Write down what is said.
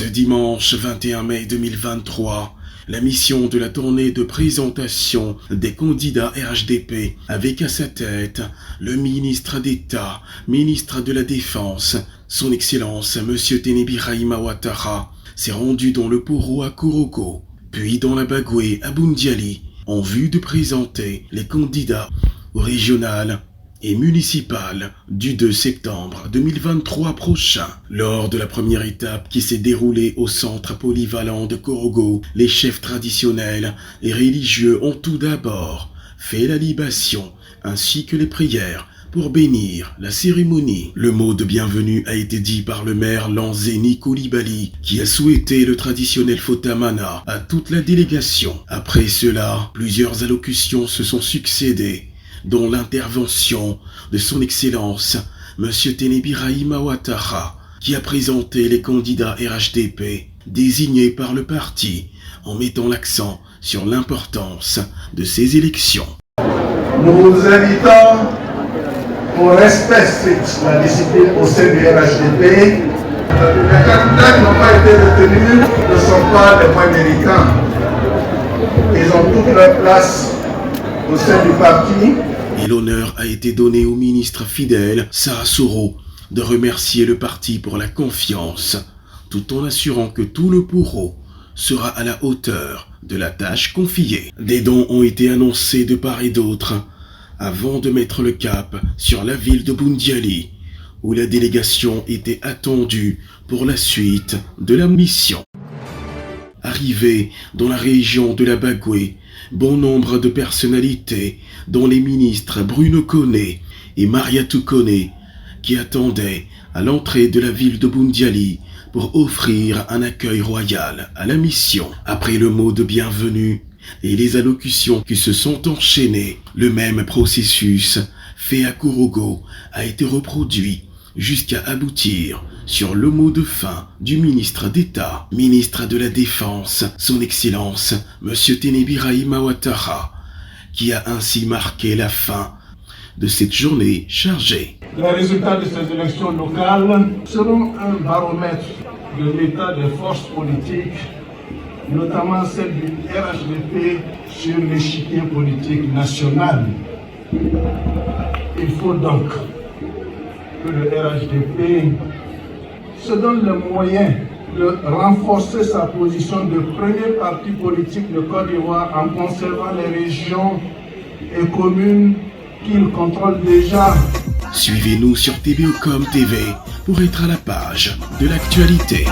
dimanche 21 mai 2023, la mission de la tournée de présentation des candidats RHDP avec à sa tête le ministre d'État, ministre de la Défense, son Excellence M. Tenebiraima Ouattara, s'est rendu dans le Poro à Korogo, puis dans la Bagoué à Boundiali, en vue de présenter les candidats au régional et municipal du 2 septembre 2023 prochain. Lors de la première étape qui s'est déroulée au centre polyvalent de Korogo, les chefs traditionnels et religieux ont tout d'abord fait la libation ainsi que les prières pour bénir la cérémonie. Le mot de bienvenue a été dit par le maire Lanzeni Koulibaly qui a souhaité le traditionnel Fotamana à toute la délégation. Après cela, plusieurs allocutions se sont succédées, dont l'intervention de son Excellence, M. Tenebiraima Ouattara, qui a présenté les candidats RHDP désignés par le parti en mettant l'accent sur l'importance de ces élections. Nous vous invitons au respect strict de la discipline au sein du RHDP. Les candidats qui n'ont pas été retenus ne sont pas les moins méritants. Ils ont toute leur place au sein du parti. Et l'honneur a été donné au ministre fidèle, Sarasoro, de remercier le parti pour la confiance, tout en assurant que tout le Poro sera à la hauteur de la tâche confiée. Des dons ont été annoncés de part et d'autre, avant de mettre le cap sur la ville de Boundiali, où la délégation était attendue pour la suite de la mission. Arrivé dans la région de la Bagoué, bon nombre de personnalités, dont les ministres Bruno Koné et Mariatou Koné, qui attendaient à l'entrée de la ville de Boundiali pour offrir un accueil royal à la mission. Après le mot de bienvenue et les allocutions qui se sont enchaînées, le même processus fait à Korogo a été reproduit jusqu'à aboutir sur le mot de fin du ministre d'État, ministre de la Défense, son Excellence, M. Tenebiraima Ouattara, qui a ainsi marqué la fin de cette journée chargée. Les résultats de ces élections locales seront un baromètre de l'état des forces politiques, notamment celle du RHDP sur l'échiquier politique national. Il faut donc que le RHDP se donne le moyen de renforcer sa position de premier parti politique de Côte d'Ivoire en conservant les régions et communes qu'il contrôle déjà. Suivez-nous sur TBOcom TV pour être à la page de l'actualité.